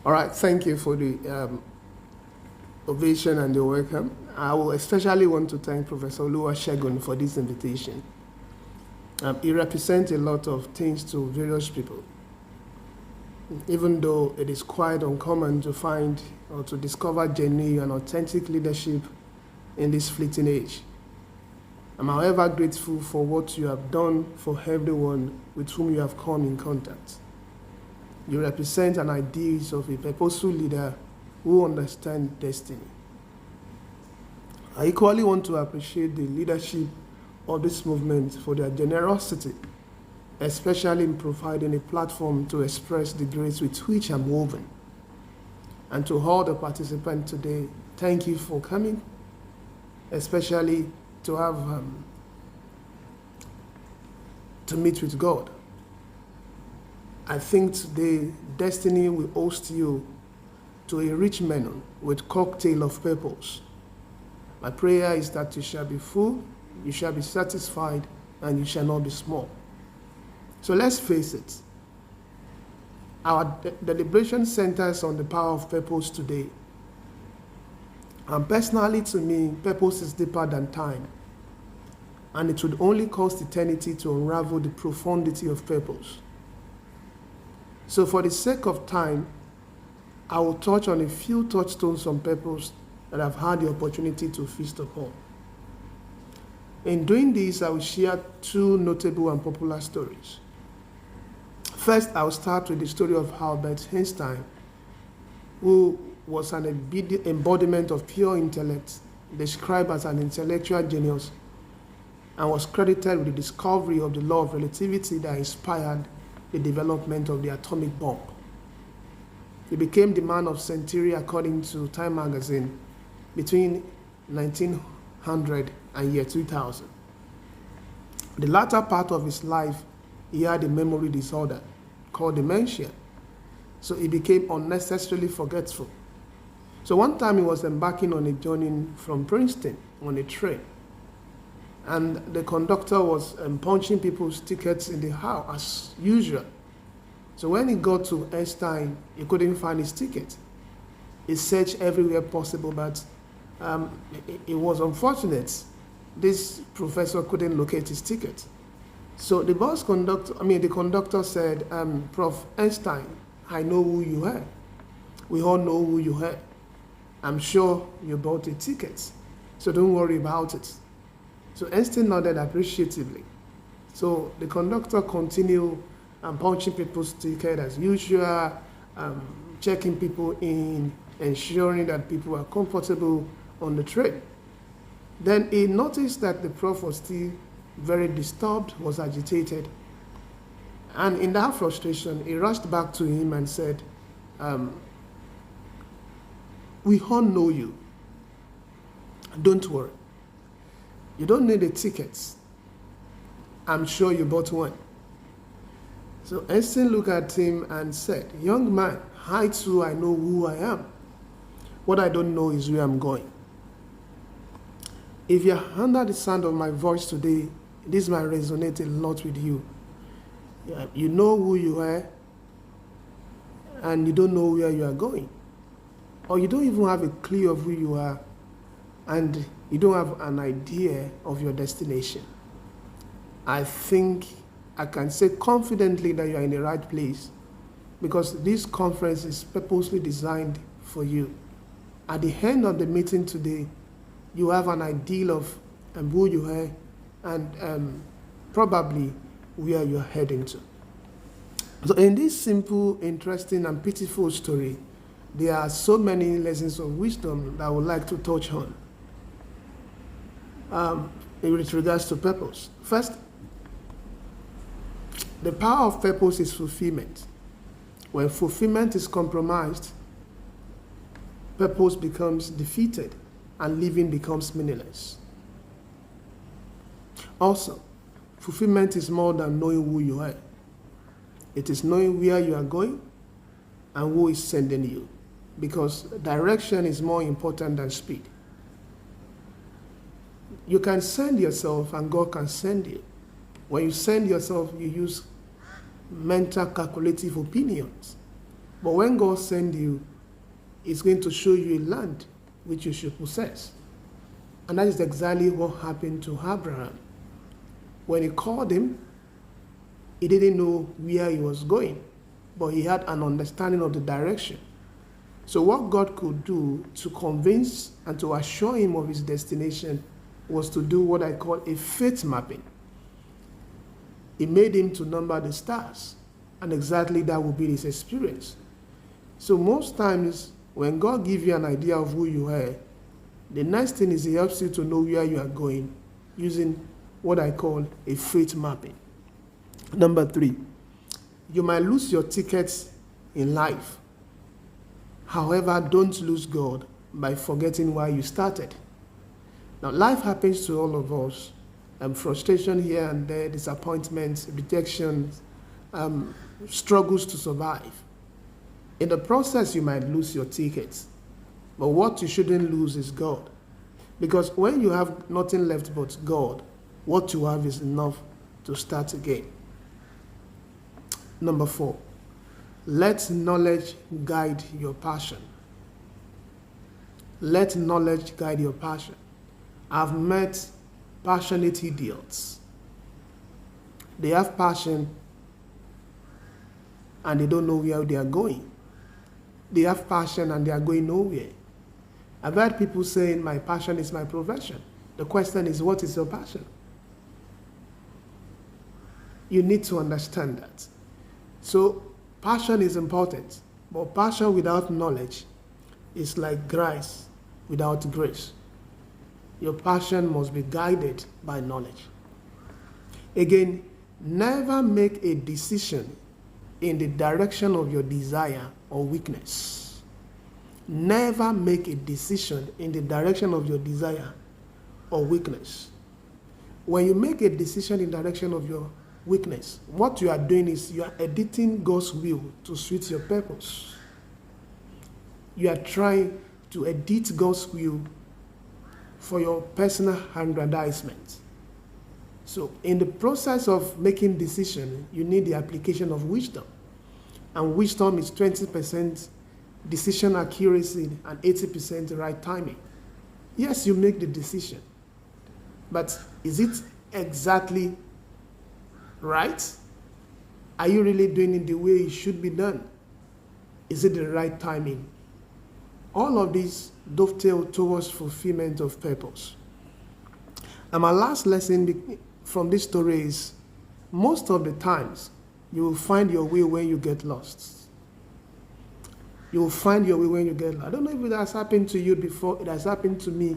All right, thank you for the ovation and the welcome. I will especially want to thank Professor Oluwasegun for this invitation. He represents a lot of things to various people, even though it is quite uncommon to find or to discover genuine and authentic leadership in this fleeting age. I'm however grateful for what you have done for everyone with whom you have come in contact. You represent an ideal of a purposeful leader who understands destiny. I equally want to appreciate the leadership of this movement for their generosity, especially in providing a platform to express the grace with which I'm woven. And to all the participants today, thank you for coming, especially to have to meet with God. I think today destiny will host you to a rich menu with cocktail of purpose. My prayer is that you shall be full, you shall be satisfied, and you shall not be small. So let's face it, our deliberation centers on the power of purpose today. And personally, to me, purpose is deeper than time. And it would only cost eternity to unravel the profundity of purpose. So for the sake of time, I will touch on a few touchstones on purpose that I've had the opportunity to feast upon. In doing this, I will share two notable and popular stories. First, I will start with the story of Albert Einstein, who was an embodiment of pure intellect, described as an intellectual genius, and was credited with the discovery of the law of relativity that inspired the development of the atomic bomb. He became the man of century according to Time magazine between 1900 and year 2000. The latter part of his life, he had a memory disorder called dementia, so he became unnecessarily forgetful. So one time he was embarking on a journey from Princeton on a train, and the conductor was punching people's tickets in the house as usual. So when he got to Einstein, he couldn't find his ticket. He searched everywhere possible, but it was unfortunate. This professor couldn't locate his ticket. So the conductor said, Prof. Einstein, I know who you are. We all know who you are. I'm sure you bought a ticket, so don't worry about it. So Einstein nodded appreciatively. So the conductor continued punching people's ticket as usual, checking people in, ensuring that people are comfortable on the train. Then he noticed that the prof was still very disturbed, was agitated. And in that frustration, he rushed back to him and said, we all know you. Don't worry. You don't need a ticket. I'm sure you bought one. So Einstein looked at him and said, young man, I too, I know who I am. What I don't know is where I'm going. If you're under the sound of my voice today, this might resonate a lot with you. You know who you are, and you don't know where you are going. Or you don't even have a clue of who you are, and you don't have an idea of your destination. I think I can say confidently that you are in the right place, because this conference is purposely designed for you. At the end of the meeting today, you have an ideal of who you are and probably where you're heading to. So in this simple, interesting, and pitiful story, there are so many lessons of wisdom that I would like to touch on with regards to purpose. First, the power of purpose is fulfillment. When fulfillment is compromised, purpose becomes defeated and living becomes meaningless. Also, fulfillment is more than knowing who you are. It is knowing where you are going and who is sending you, because direction is more important than speed. You can send yourself and God can send you. When you send yourself, you use mental calculative opinions. But when God sends you, He's going to show you a land which you should possess. And that is exactly what happened to Abraham. When He called him, he didn't know where he was going, but he had an understanding of the direction. So what God could do to convince and to assure him of his destination was to do what I call a faith mapping. He made him to number the stars, and exactly that will be his experience. So most times when God gives you an idea of who you are, the next thing is He helps you to know where you are going using what I call a faith mapping. Number 3, you might lose your tickets in life. However, don't lose God by forgetting why you started. Now, life happens to all of us. Frustration here and there, disappointments, rejections, struggles to survive. In the process, you might lose your tickets. But what you shouldn't lose is God. Because when you have nothing left but God, what you have is enough to start again. Number 4, let knowledge guide your passion. Let knowledge guide your passion. I've met passionate idiots. They have passion and they don't know where they are going. They have passion and they are going nowhere. I've heard people saying, my passion is my profession. The question is, what is your passion? You need to understand that. So, passion is important, but passion without knowledge is like grace without grace. Your passion must be guided by knowledge. Again, never make a decision in the direction of your desire or weakness. Never make a decision in the direction of your desire or weakness. When you make a decision in the direction of your weakness, what you are doing is you are editing God's will to suit your purpose. You are trying to edit God's will for your personal aggrandizement. So in the process of making decision, you need the application of wisdom. And wisdom is 20% decision accuracy and 80% right timing. Yes, you make the decision, but is it exactly right? Are you really doing it the way it should be done? Is it the right timing? All of these dovetail towards fulfillment of purpose. And my last lesson from this story is, most of the times, you will find your way when you get lost. You will find your way when you get lost. I don't know if it has happened to you before. It has happened to me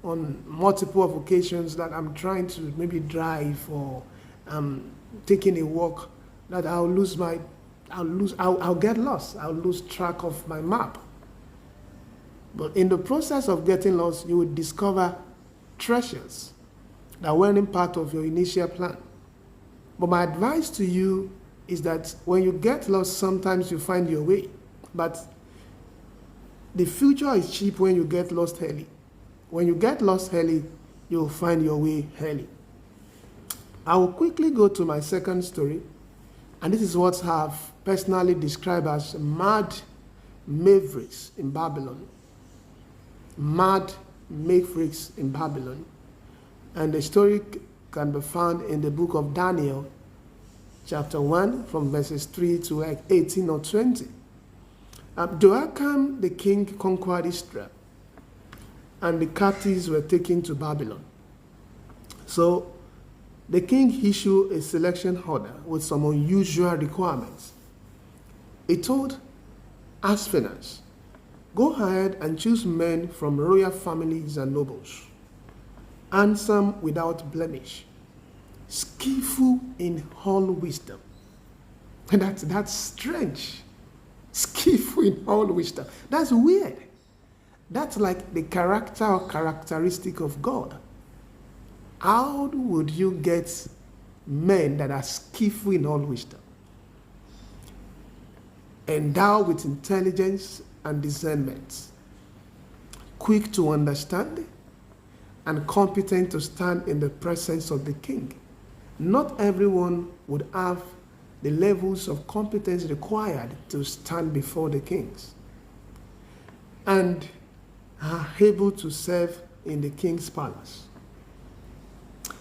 on multiple occasions that I'm trying to maybe drive or taking a walk, that I'll get lost. I'll lose track of my map. But in the process of getting lost, you will discover treasures that weren't part of your initial plan. But my advice to you is that when you get lost, sometimes you find your way. But the future is cheap when you get lost early. When you get lost early, you'll find your way early. I will quickly go to my second story, and this is what I've personally described as mad mavericks in Babylon. Mad mavericks in Babylon. And the story can be found in the book of Daniel, chapter 1, from verses 3 to 18 or 20. Joachim the king conquered Israel, and the captives were taken to Babylon. So the king issued a selection order with some unusual requirements. He told Aspenas, go ahead and choose men from royal families and nobles, handsome without blemish, skillful in all wisdom. And that's strange. Skillful in all wisdom. That's weird. That's like the character or characteristic of God. How would you get men that are skillful in all wisdom, endowed with intelligence and discernment, quick to understand, and competent to stand in the presence of the king? Not everyone would have the levels of competence required to stand before the kings and are able to serve in the king's palace.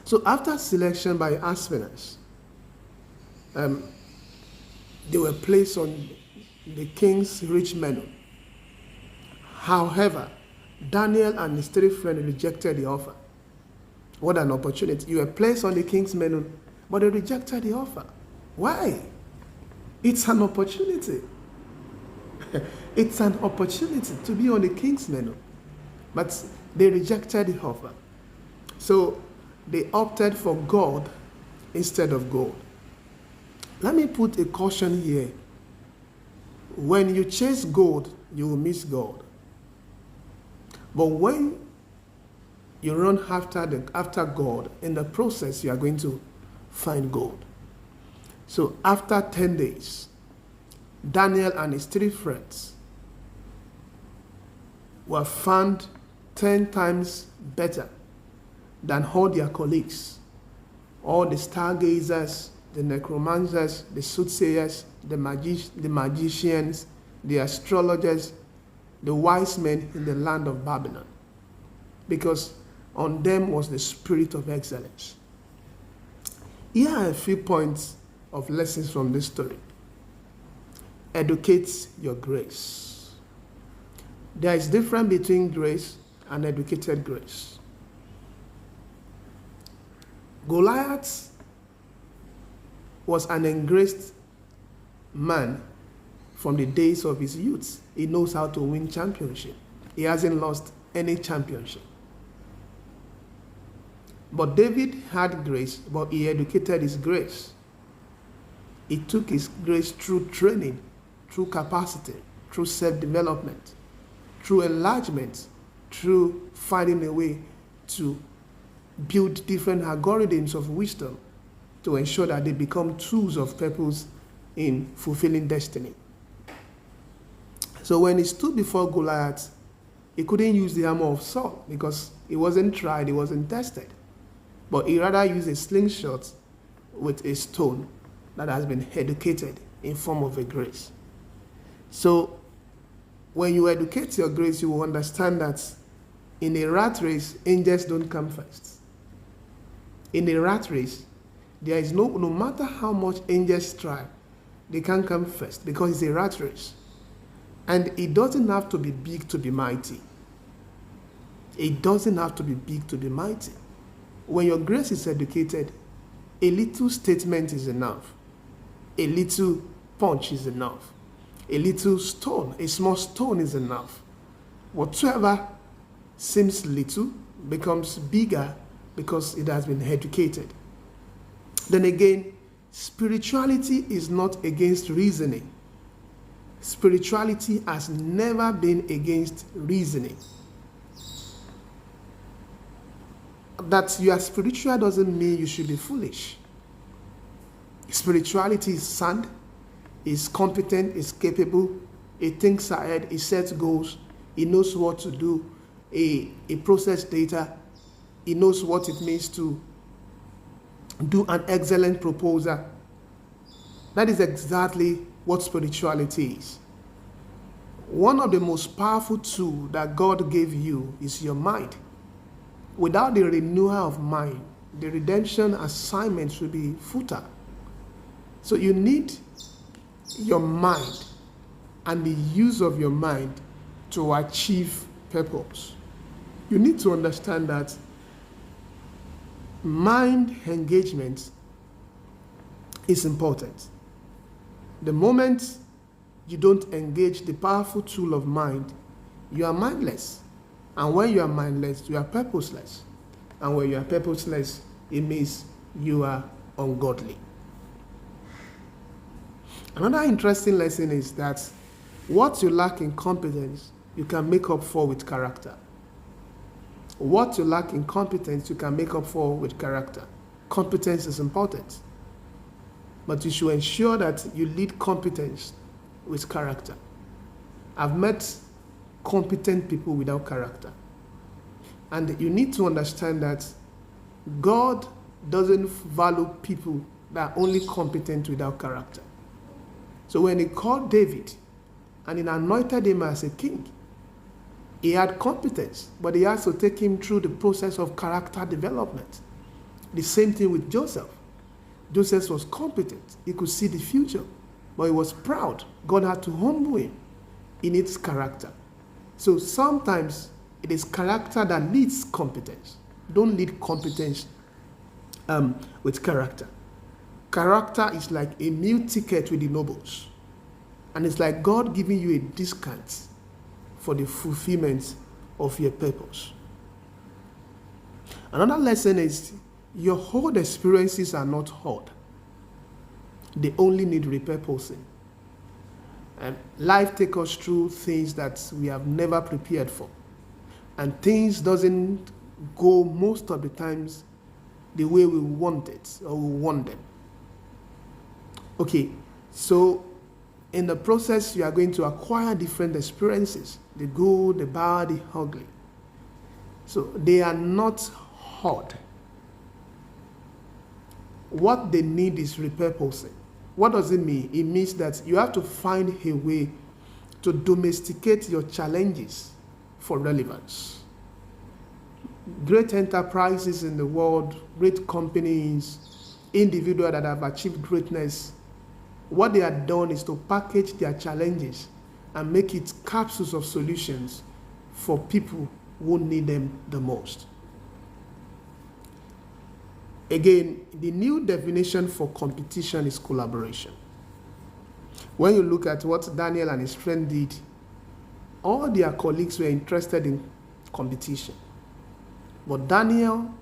So after selection by Ahasuerus, they were placed on the king's rich menu. However, Daniel and his 3 friends rejected the offer. What an opportunity. You were placed on the king's menu, but they rejected the offer. Why? It's an opportunity. It's an opportunity to be on the king's menu. But they rejected the offer. So they opted for gold instead of gold. Let me put a caution here. When you chase gold, you will miss gold. But when you run after gold, in the process, you are going to find gold. So after 10 days, Daniel and his 3 friends were found 10 times better than all their colleagues, all the stargazers, the necromancers, the soothsayers, the magicians, the astrologers, the wise men in the land of Babylon, because on them was the spirit of excellence. Here are a few points of lessons from this story. Educate your grace. There is difference between grace and educated grace. Goliath was an engraced man from the days of his youth. He knows how to win championship. He hasn't lost any championship. But David had grace, but he educated his grace. He took his grace through training, through capacity, through self-development, through enlargement, through finding a way to build different algorithms of wisdom to ensure that they become tools of purpose in fulfilling destiny. So when he stood before Goliath, he couldn't use the armor of Saul because he wasn't tried, he wasn't tested. But he rather used a slingshot with a stone that has been educated in form of a grace. So when you educate your grace, you will understand that in a rat race, angels don't come first. In a rat race, there is no matter how much angels try, they can't come first because it's a rat race. And it doesn't have to be big to be mighty. It doesn't have to be big to be mighty. When your grace is educated, a little statement is enough. A little punch is enough. A little stone, a small stone is enough. Whatever seems little becomes bigger because it has been educated. Then again, spirituality is not against reasoning. Spirituality has never been against reasoning. That you are spiritual doesn't mean you should be foolish. Spirituality is sound, is competent, is capable, it thinks ahead, it sets goals, it knows what to do, it processes data, it knows what it means to do an excellent proposal. That is exactly what spirituality is. One of the most powerful tools that God gave you is your mind. Without the renewal of mind, the redemption assignments will be futile. So you need your mind and the use of your mind to achieve purpose. You need to understand that mind engagement is important. The moment you don't engage the powerful tool of mind, you are mindless. And when you are mindless, you are purposeless. And when you are purposeless, it means you are ungodly. Another interesting lesson is that what you lack in competence, you can make up for with character. What you lack in competence, you can make up for with character. Competence is important. But you should ensure that you lead competence with character. I've met competent people without character. And you need to understand that God doesn't value people that are only competent without character. So when he called David and he anointed him as a king, he had competence, but he has to take him through the process of character development. The same thing with Joseph. Joseph was competent. He could see the future, but he was proud. God had to humble him. He needs character. So sometimes it is character that leads competence. Don't lead competence with character. Character is like a meal ticket with the nobles. And it's like God giving you a discount for the fulfillment of your purpose. Another lesson is your old experiences are not hard. They only need repurposing. And life takes us through things that we have never prepared for. And things doesn't go most of the times the way we want it or we want them. Okay, so in the process, you are going to acquire different experiences, the good, the bad, the ugly. So they are not hard. What they need is repurposing. What does it mean? It means that you have to find a way to domesticate your challenges for relevance. Great enterprises in the world, great companies, individuals that have achieved greatness, what they have done is to package their challenges and make it capsules of solutions for people who need them the most. Again, the new definition for competition is collaboration. When you look at what Daniel and his friend did, all their colleagues were interested in competition. But Daniel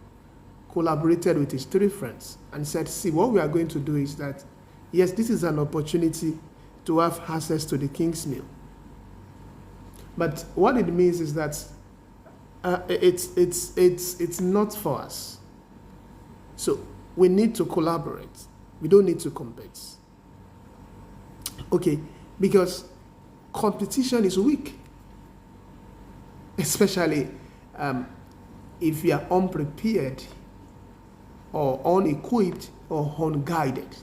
collaborated with his 3 friends and said, see, what we are going to do is that, yes, this is an opportunity to have access to the king's meal. But what it means is that it's not for us. So we need to collaborate. We don't need to compete. Okay, because competition is weak, especially if you are unprepared or unequipped or unguided.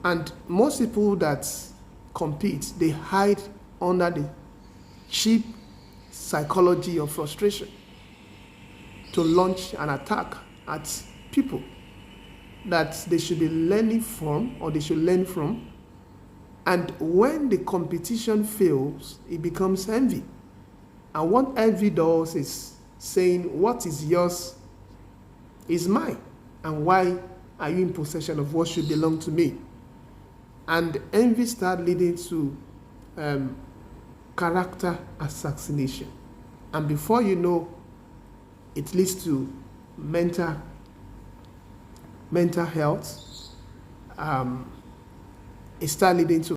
And most people that compete, they hide under the cheap psychology of frustration to launch an attack at people that they should be learning from or they should learn from. And when the competition fails, it becomes envy. And what envy does is saying, what is yours is mine. And why are you in possession of what should belong to me? And envy starts leading to character assassination. And before you know, it leads to mental health. It starts leading to